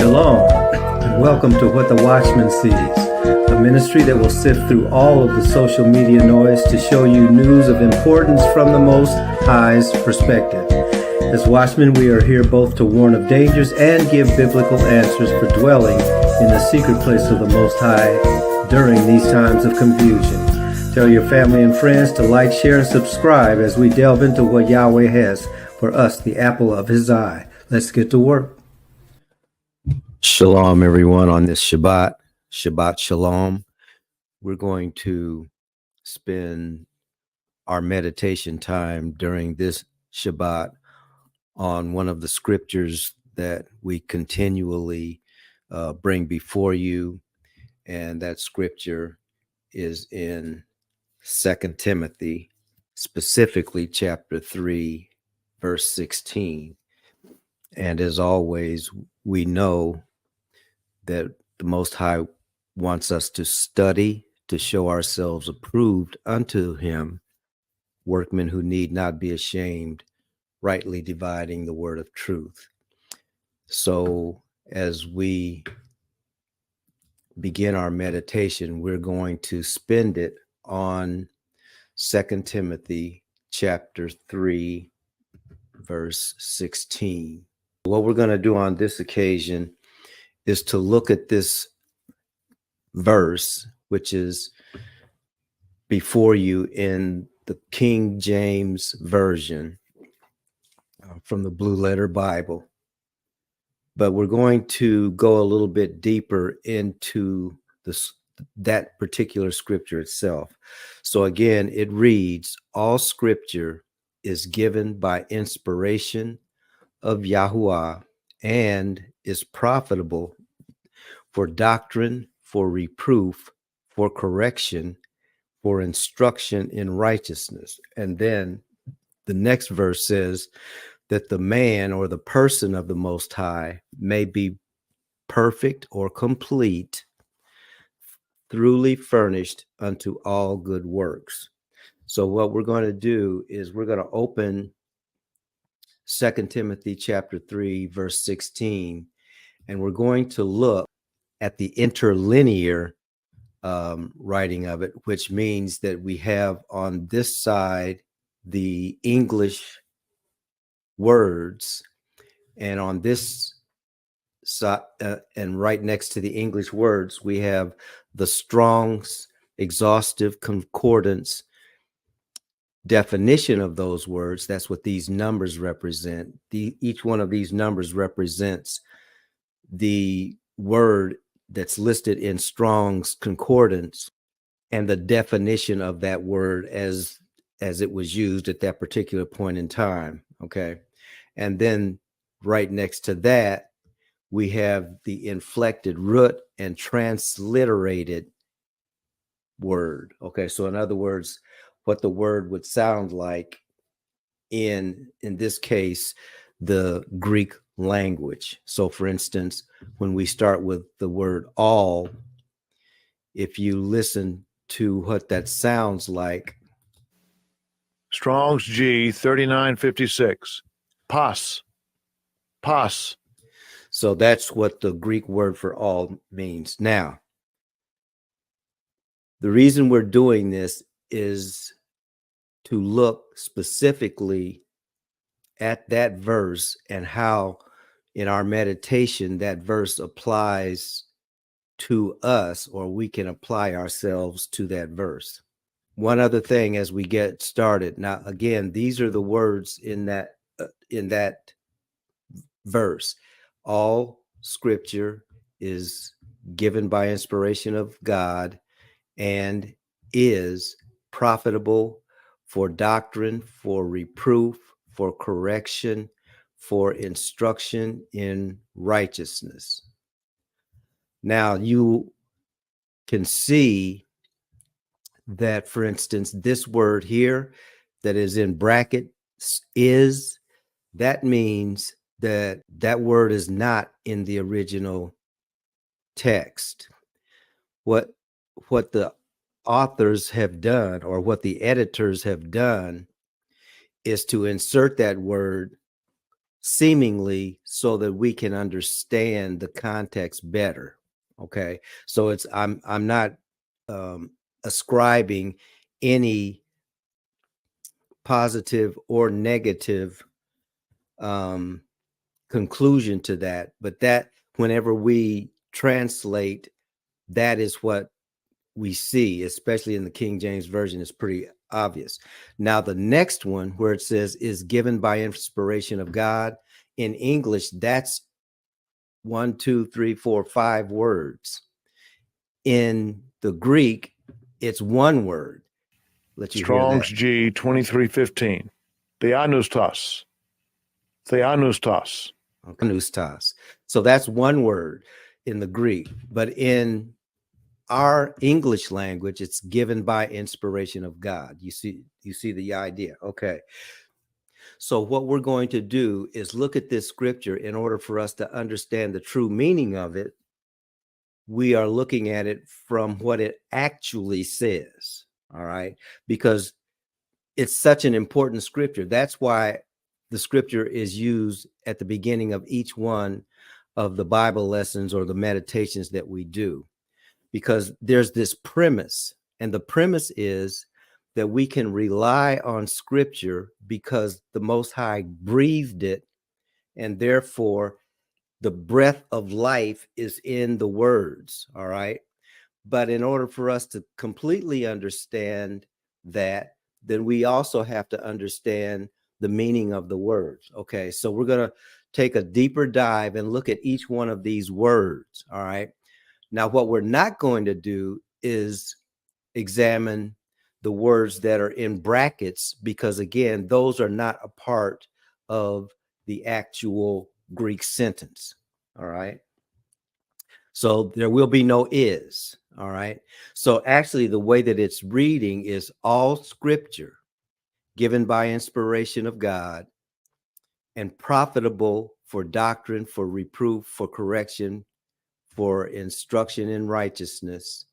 Shalom, and welcome to What the Watchman Sees, a ministry that will sift through all of the social media noise to show you news of importance from the Most High's perspective. As watchmen, we are here both to warn of dangers and give biblical answers for dwelling in the secret place of the Most High during these times of confusion. Tell your family and friends to like, share, and subscribe as we delve into what Yahweh has for us, the apple of his eye. Let's get to work. Shalom, everyone, on this Shabbat. Shabbat Shalom. We're going to spend our meditation time during this Shabbat on one of the scriptures that we continually bring before you. And that scripture is in 2 Timothy, specifically chapter 3, verse 16. And as always, we know that the Most High wants us to study to show ourselves approved unto him, workmen who need not be ashamed, rightly dividing the word of truth. So as we begin our meditation, we're going to spend it on 2 Timothy chapter 3, verse 16. What we're going to do on this occasion is to look at this verse, which is before you in the King James Version from the Blue Letter Bible. But we're going to go a little bit deeper into that particular scripture itself. So again, it reads, all scripture is given by inspiration of Yahuwah and is profitable for doctrine, for reproof, for correction, for instruction in righteousness. And then the next verse says that the man or the person of the Most High may be perfect or complete, thoroughly furnished unto all good works. So what we're going to do is we're going to open 2 Timothy chapter 3, verse 16, and we're going to look at the interlinear writing of it, which means that we have on this side the English words, and on this side, and right next to the English words, we have the Strong's exhaustive concordance definition of those words. That's what these numbers represent. Each one of these numbers represents the word that's listed in Strong's concordance and the definition of that word as it was used at that particular point in time. Okay. And then right next to that, we have the inflected root and transliterated word. Okay. So in other words, what the word would sound like in this case, the Greek language. So for instance, when we start with the word all, if you listen to what that sounds like. Strong's G 3956. Pas. So that's what the Greek word for all means. Now, the reason we're doing this is to look specifically at that verse and how in our meditation that verse applies to us, or we can apply ourselves to that verse. One other thing as we get started. Now, again, these are the words in that verse. All scripture is given by inspiration of God and is profitable for doctrine, for reproof, for correction, for instruction in righteousness. Now, you can see that, for instance, this word here that is in brackets is, that means that that word is not in the original text. What the authors have done, or what the editors have done, is to insert that word seemingly so that we can understand the context better. Okay, so I'm not ascribing any positive or negative conclusion to that, but that whenever we translate, that is what we see, especially in the King James Version, is pretty obvious. Now, the next one where it says is given by inspiration of God, in English, that's 1, 2, 3, 4, 5 words. In the Greek, it's one word. Let you hear Strong's that. G 2315. Theanustos. Theanustos. Noustas. So that's one word in the Greek, but in our English language, it's given by inspiration of God. You see the idea. Okay. So what we're going to do is look at this scripture in order for us to understand the true meaning of it. We are looking at it from what it actually says. All right. Because it's such an important scripture. That's why the scripture is used at the beginning of each one of the Bible lessons or the meditations that we do, because there's this premise, and the premise is that we can rely on scripture because the Most High breathed it, and therefore the breath of life is in the words. All right. But in order for us to completely understand that, then we also have to understand the meaning of the words. Okay, so we're going to take a deeper dive and look at each one of these words. All right. Now, what we're not going to do is examine the words that are in brackets, because, again, those are not a part of the actual Greek sentence. All right. So there will be no is. All right. So actually, the way that it's reading is all scripture given by inspiration of God and profitable for doctrine, for reproof, for correction, for instruction in righteousness.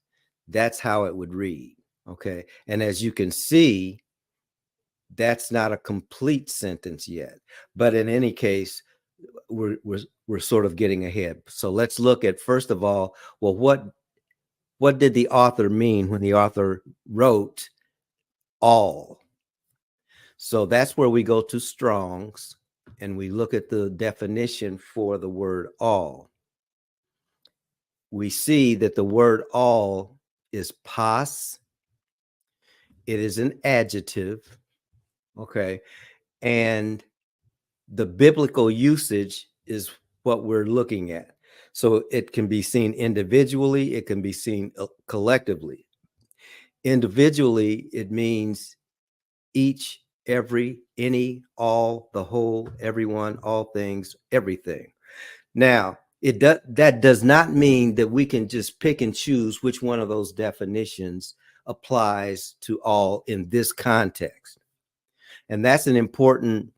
That's how it would read. Okay. And as you can see, that's not a complete sentence yet. But in any case, we're sort of getting ahead. So let's look at, first of all, well, what did the author mean when the author wrote all? So that's where we go to Strong's and we look at the definition for the word all. We see that the word all is pas. It is an adjective. Okay. And the biblical usage is what we're looking at. So it can be seen individually, it can be seen collectively. Individually, it means each, every, any, all, the whole, everyone, all things, everything. Now, that does not mean that we can just pick and choose which one of those definitions applies to all in this context. And that's an important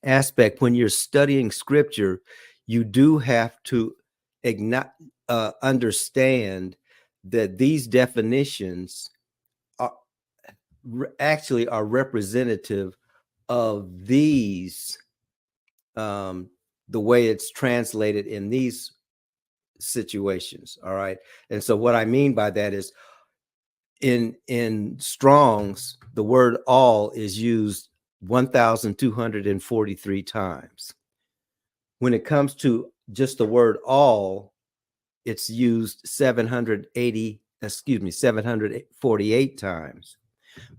aspect. When you're studying scripture, you do have to understand that these definitions actually are representative of these, the way it's translated in these situations. All right. And so what I mean by that is in Strong's, the word all is used 1,243 times. When it comes to just the word all, it's used 748 times.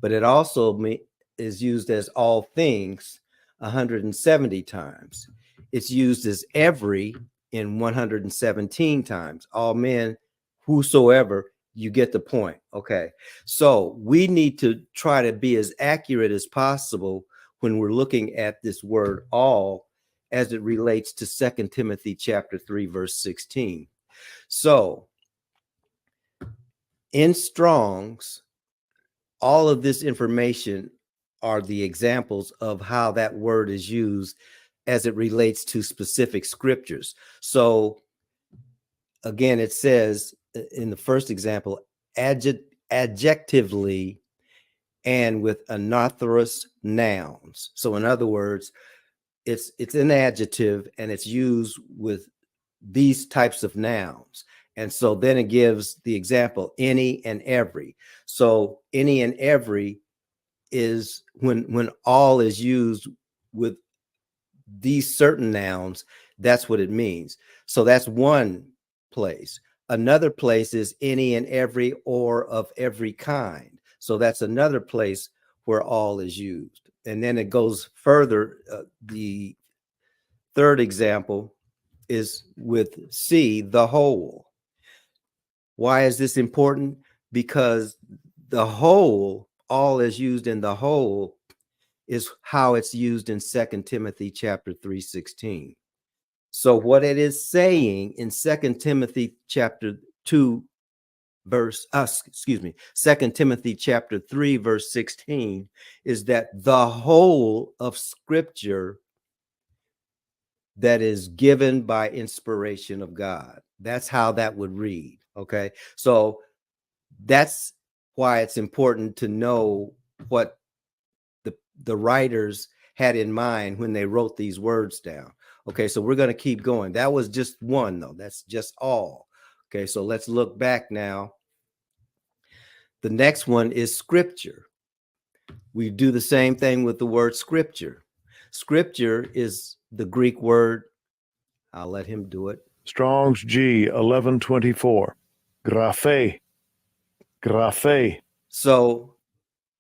But it also is used as all things 170 times. It's used as every in 117 times. All men, whosoever, you get the point. Okay. So we need to try to be as accurate as possible when we're looking at this word all as it relates to 2 Timothy chapter 3, verse 16. So in Strong's, all of this information are the examples of how that word is used as it relates to specific scriptures. So again, it says in the first example, adjectively and with anotherous nouns. So in other words, it's an adjective and it's used with these types of nouns. And so then it gives the example, any and every. So any and every is when all is used with these certain nouns, that's what it means. So that's one place. Another place is any and every or of every kind. So that's another place where all is used. And then it goes further. The third example is with C, the whole. Why is this important? Because the whole, all is used in the whole, is how it's used in 2 Timothy chapter 3:16. So what it is saying in 2 Timothy chapter 2 verse 2 Timothy chapter 3 verse 16 is that the whole of scripture that is given by inspiration of God. That's how that would read, okay? So that's why it's important to know what the writers had in mind when they wrote these words down. Okay, so we're going to keep going. That was just one, though. That's just all. Okay, so let's look back now. The next one is scripture. We do the same thing with the word scripture. Scripture is the Greek word. I'll let him do it. Strong's G 1124. Graphe. Graphe. So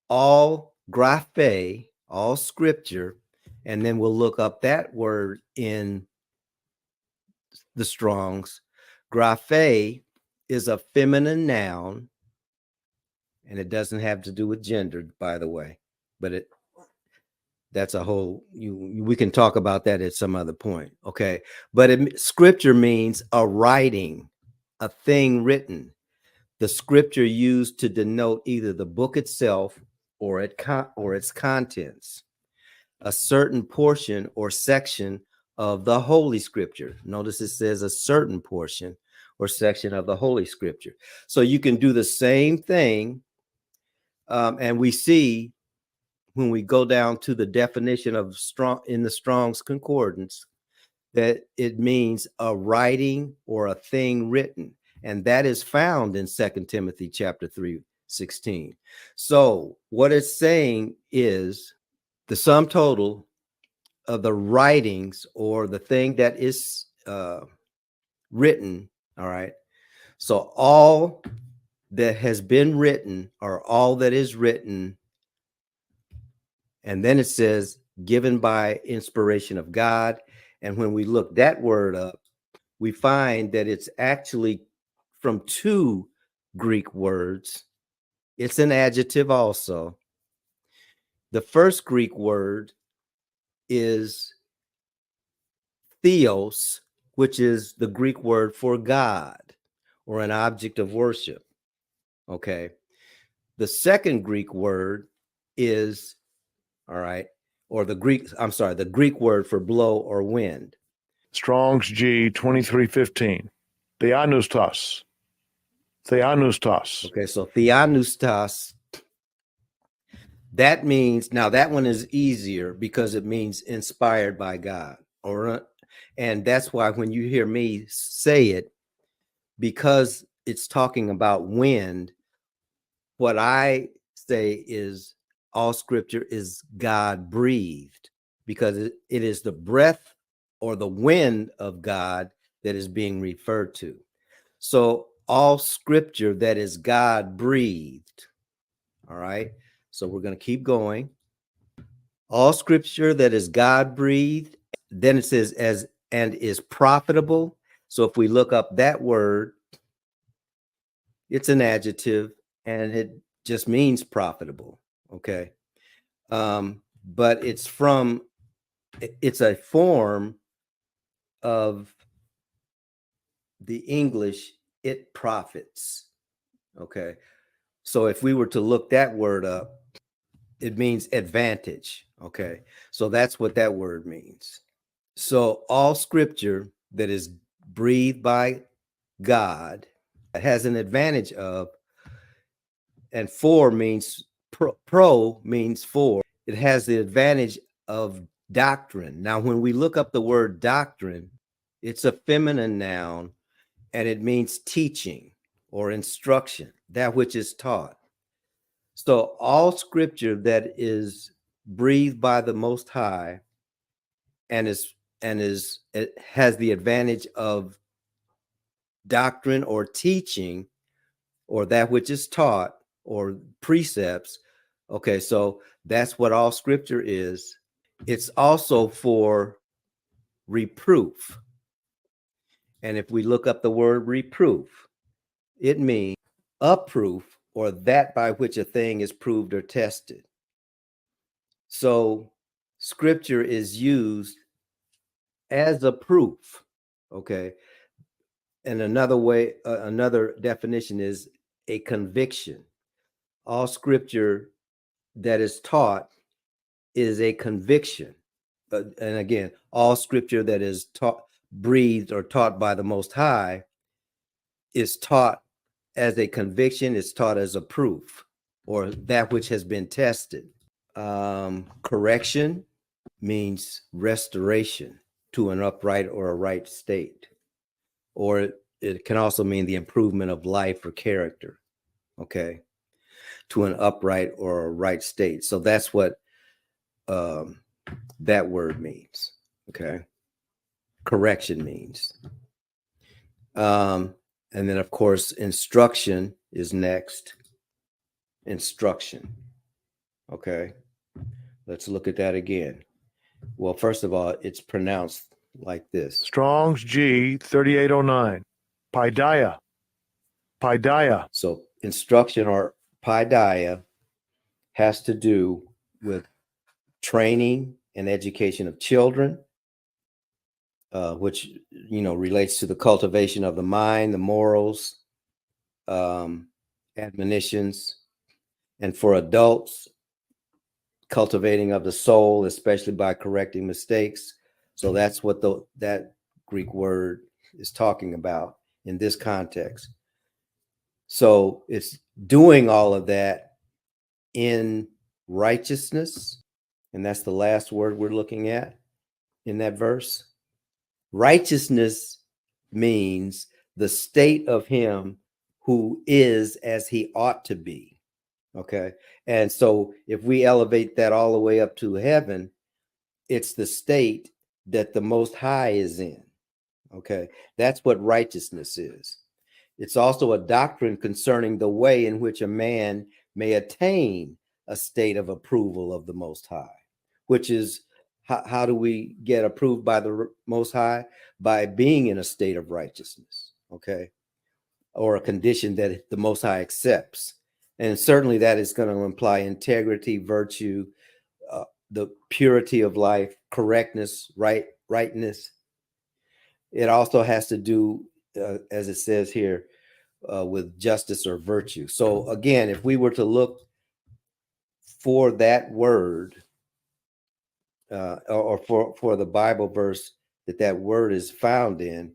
all graphe, all scripture, and then we'll look up that word in the Strong's. Graphe is a feminine noun, and it doesn't have to do with gender, by the way, but that's a whole, we can talk about that at some other point, okay? But scripture means a writing, a thing written. The scripture used to denote either the book itself or its contents, a certain portion or section of the Holy Scripture. Notice it says a certain portion or section of the Holy Scripture. So you can do the same thing, and we see when we go down to the definition of strong in the Strong's Concordance that it means a writing or a thing written. And that is found in 2 Timothy chapter 3:16. So what it's saying is the sum total of the writings or the thing that is written, all right? So all that has been written or all that is written, and then it says given by inspiration of God. And when we look that word up, we find that it's actually from two Greek words. It's an adjective also. The first Greek word is theos, which is the Greek word for God or an object of worship. Okay. The second Greek word is, all right, or the Greek word for blow or wind. Strong's G 2315. Theanustos. Theanustos. Okay, so theanustos, that means, now that one is easier because it means inspired by God. And that's why when you hear me say it, because it's talking about wind, what I say is all scripture is God breathed, because it is the breath or the wind of God that is being referred to. So all scripture that is God breathed. All right. So we're going to keep going. All scripture that is God breathed. Then it says and is profitable. So if we look up that word, it's an adjective and it just means profitable. Okay. But it's a form of the English, it profits. Okay. So if we were to look that word up, it means advantage. Okay. So that's what that word means. So all scripture that is breathed by God has an advantage of, and for means pro means for. It has the advantage of doctrine. Now, when we look up the word doctrine, it's a feminine noun and it means teaching or instruction, that which is taught. So all scripture that is breathed by the Most High and it has the advantage of doctrine or teaching or that which is taught or precepts. Okay, so that's what all scripture is. It's also for reproof. And if we look up the word reproof, it means a proof or that by which a thing is proved or tested. So scripture is used as a proof. Okay. And another definition is a conviction. All scripture that is taught is a conviction. And again, all scripture that is taught, breathed, or taught by the Most High is taught as a conviction, is taught as a proof, or that which has been tested. Correction means restoration to an upright or a right state, or it can also mean the improvement of life or character, okay, to an upright or a right state. So that's what that word means, okay? Correction means. And then, of course, instruction is next. Instruction, okay? Let's look at that again. Well, first of all, it's pronounced like this. Strong's G 3809. Paideia. Paideia. So instruction or paideia has to do with training and education of children, which, relates to the cultivation of the mind, the morals, admonitions, and for adults, cultivating of the soul, especially by correcting mistakes. So that's what that Greek word is talking about in this context. So it's doing all of that in righteousness. And that's the last word we're looking at in that verse. Righteousness means the state of him who is as he ought to be. Okay. And so if we elevate that all the way up to heaven, it's the state that the Most High is in. Okay. That's what righteousness is. It's also a doctrine concerning the way in which a man may attain a state of approval of the Most High, which is how do we get approved by the Most High? By being in a state of righteousness, okay, or a condition that the Most High accepts. And certainly that is going to imply integrity, virtue, the purity of life, correctness, rightness. It also has to do, as it says here, with justice or virtue. So again, if we were to look for that word, or for the Bible verse that word is found in,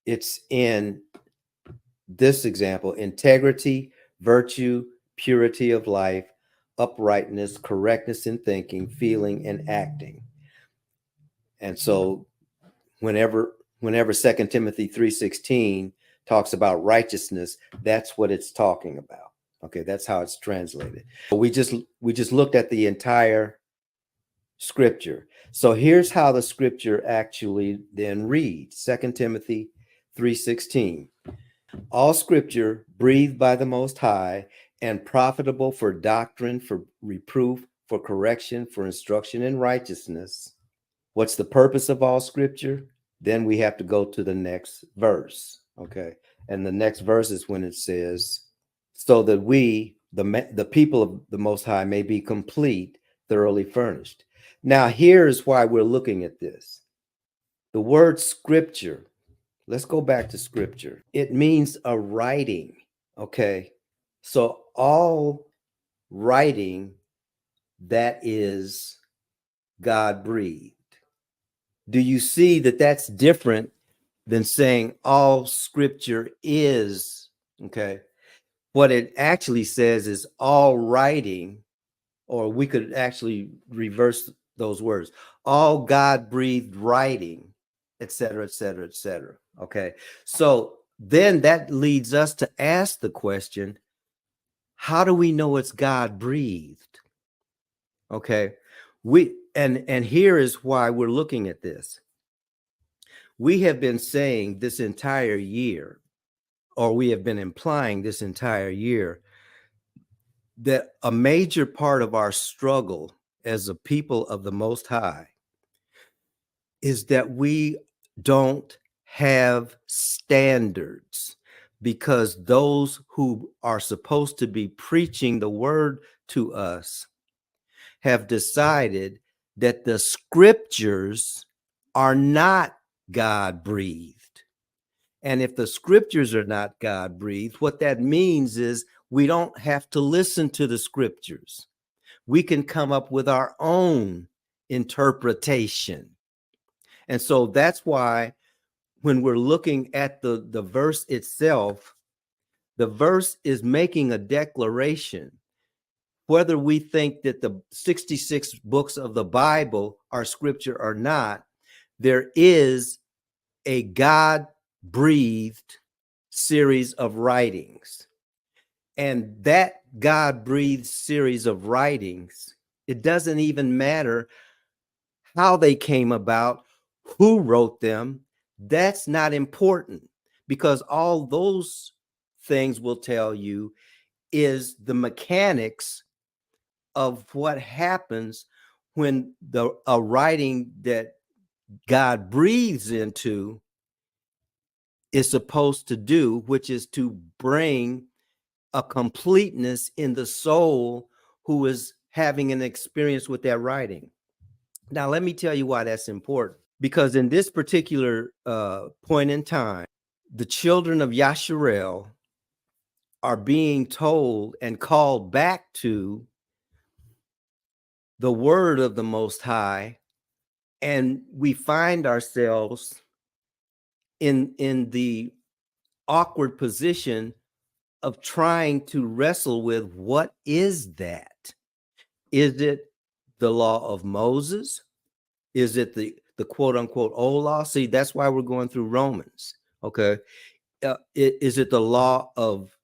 it's in this example: integrity, virtue, purity of life, uprightness, correctness in thinking, feeling, and acting. And so whenever 2 Timothy 3:16 talks about righteousness, that's what it's talking about. Okay, that's how it's translated. We just looked at the entire scripture. So here's how the scripture actually then reads. 2 Timothy 3:16. All scripture breathed by the Most High and profitable for doctrine, for reproof, for correction, for instruction in righteousness. What's the purpose of all scripture? Then we have to go to the next verse. Okay. And the next verse is when it says, so that we, the people of the Most High, may be complete, thoroughly furnished. Now, here's why we're looking at this. The word scripture, let's go back to scripture. It means a writing. Okay. So all writing that is God breathed. Do you see that that's different than saying all scripture is? Okay. What it actually says is all writing or we could actually reverse those words, all God breathed writing, et cetera, et cetera, et cetera. Okay. So then that leads us to ask the question, how do we know it's God breathed? Okay. And here is why we're looking at this. We have been saying this entire year, or we have been implying this entire year, that a major part of our struggle as a people of the Most High is that we don't have standards, because those who are supposed to be preaching the word to us have decided that the scriptures are not God breathed. And if the scriptures are not God breathed, what that means is we don't have to listen to the scriptures. We can come up with our own interpretation. And so that's why when we're looking at the verse itself, the verse is making a declaration. Whether we think that the 66 books of the Bible are scripture or not, there is a God-breathed series of writings. And that God-breathed series of writings, it doesn't even matter how they came about, who wrote them. That's not important, because all those things will tell you is the mechanics of what happens when a writing that God breathes into is supposed to do, which is to bring a completeness in the soul who is having an experience with that writing. Now, let me tell you why that's important. Because in this particular point in time, the children of Yasharel are being told and called back to the word of the Most High, and we find ourselves in the awkward position of trying to wrestle with, what is that? Is it the law of Moses? Is it the quote unquote old law? See, that's why we're going through Romans. Okay. Is it the law of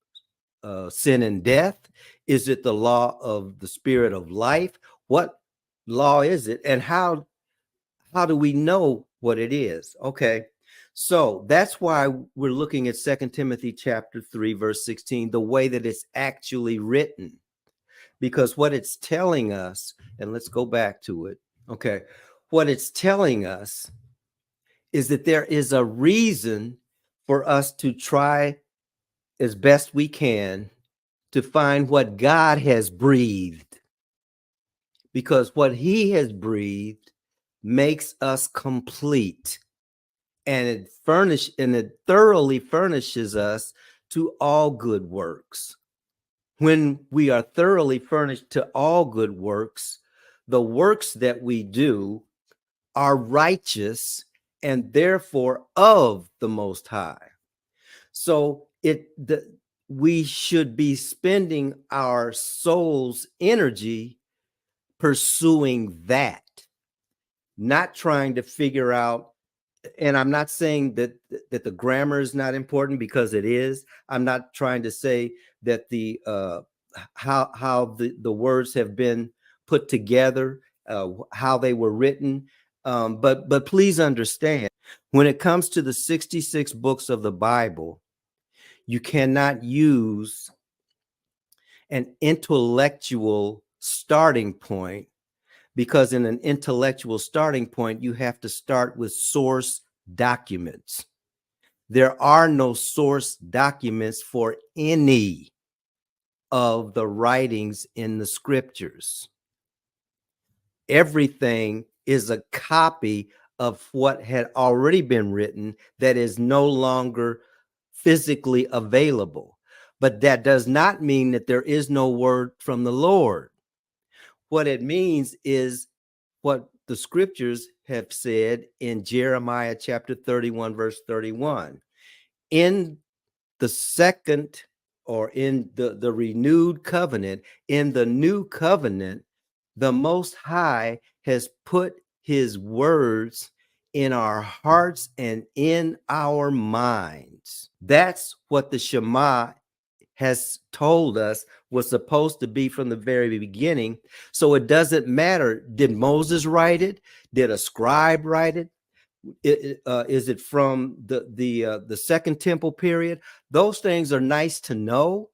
sin and death? Is it the law of the spirit of life? What law is it? And how do we know what it is? Okay. So that's why we're looking at 2 Timothy chapter 3, verse 16, the way that it's actually written. Because what it's telling us, and let's go back to it. Okay. What it's telling us is that there is a reason for us to try as best we can to find what God has breathed. Because what he has breathed makes us complete. And it thoroughly furnishes us to all good works. When we are thoroughly furnished to all good works, the works that we do are righteous and therefore of the Most High. So we should be spending our soul's energy pursuing that, not trying to figure out. And I'm not saying that the grammar is not important, because it is. I'm not trying to say that the how the words have been put together, how they were written. But please understand, when it comes to the 66 books of the Bible, you cannot use an intellectual starting point, because in an intellectual starting point, you have to start with source documents. There are no source documents for any of the writings in the scriptures. Everything is a copy of what had already been written that is no longer physically available. But that does not mean that there is no word from the Lord. What it means is what the scriptures have said in Jeremiah chapter 31, verse 31. In the second, or in the renewed covenant, in the new covenant, The Most High has put his words in our hearts and in our minds. That's what the Shema has told us was supposed to be from the very beginning. So it doesn't matter. Did Moses write it? Did a scribe write it? Is it from the Second Temple period? Those things are nice to know,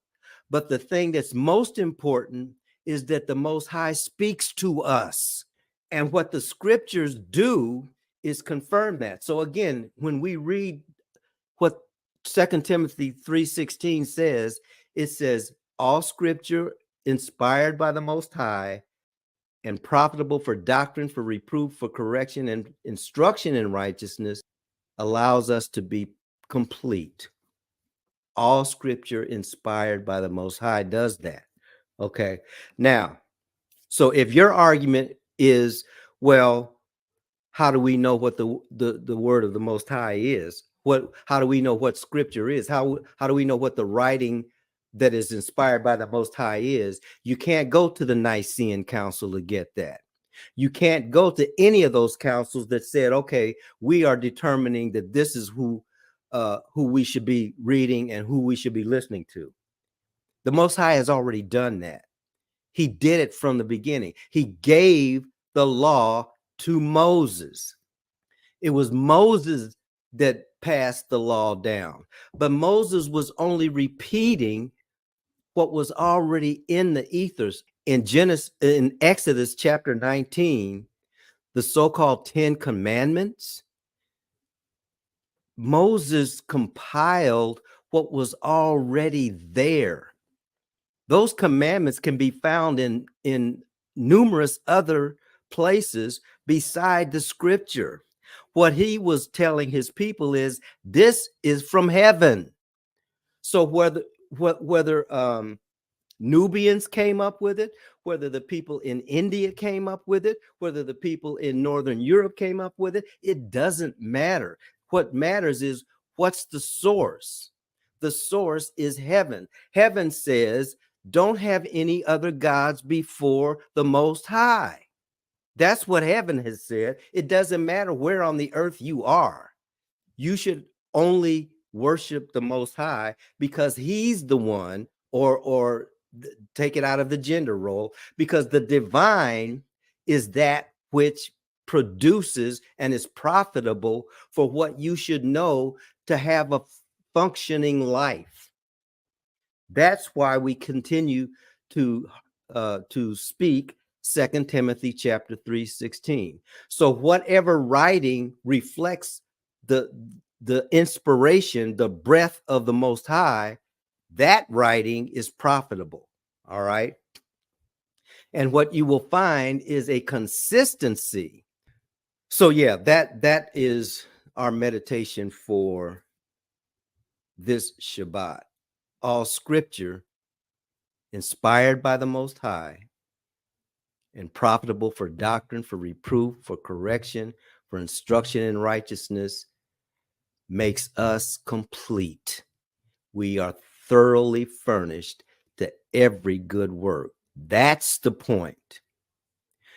but the thing that's most important is that the Most High speaks to us, and what the scriptures do is confirm that. So again, when we read what 2 Timothy 3:16 says, it says, all scripture inspired by the Most High and profitable for doctrine, for reproof, for correction, and instruction in righteousness, allows us to be complete. All scripture inspired by the Most High does that. Okay. Now, so if your argument is, well, how do we know what the word of the Most High is? How do we know what scripture is? How do we know what the writing that is inspired by the Most High is? You can't go to the Nicene Council to get that. You can't go to any of those councils that said, okay, we are determining that this is who we should be reading and who we should be listening to. The Most High has already done that. He did it from the beginning. He gave the law to Moses. It was Moses that passed the law down, but Moses was only repeating what was already in the ethers. In Exodus chapter 19, the so-called 10 commandments, Moses compiled what was already there. Those commandments can be found in numerous other places beside the scripture. What he was telling his people is, this is from heaven. So whether Nubians came up with it, whether the people in India came up with it, whether the people in Northern Europe came up with it, it doesn't matter. What matters is, what's the source? The source is heaven. Heaven says, don't have any other gods before the Most High. That's what heaven has said. It doesn't matter where on the earth you are. You should only worship the Most High because he's the one, or take it out of the gender role, because the divine is that which produces and is profitable for what you should know to have a functioning life. That's why we continue to speak 2 Timothy chapter 3:16. So whatever writing reflects the inspiration, the breath of the Most High, that writing is profitable. All right. And what you will find is a consistency. So yeah, that is our meditation for this Shabbat. All scripture inspired by the Most High and profitable for doctrine, for reproof, for correction, for instruction in righteousness, makes us complete. We are thoroughly furnished to every good work. That's the point.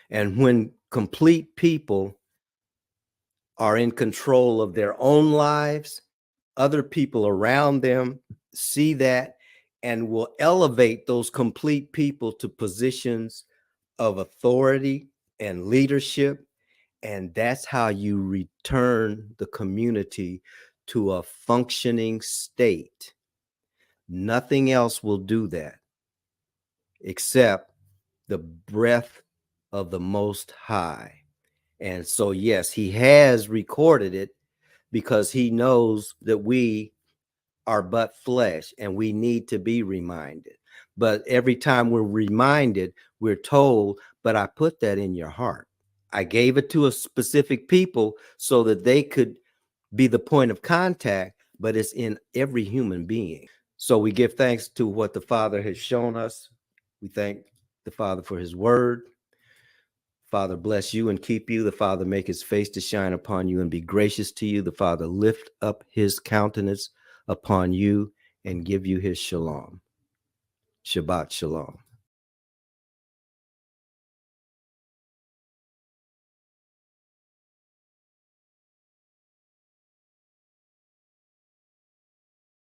And when complete people are in control of their own lives, other people around them see that and will elevate those complete people to positions of authority and leadership. And that's how you return the community to a functioning state. Nothing else will do that except the breath of the Most High. And so, yes, he has recorded it because he knows that we are but flesh and we need to be reminded. But every time we're reminded, we're told, but I put that in your heart. I gave it to a specific people so that they could be the point of contact, but it's in every human being. So we give thanks to what the Father has shown us. We thank the Father for his word. Father, bless you and keep you. The Father, make his face to shine upon you and be gracious to you. The Father, lift up his countenance upon you and give you his shalom. Shabbat shalom.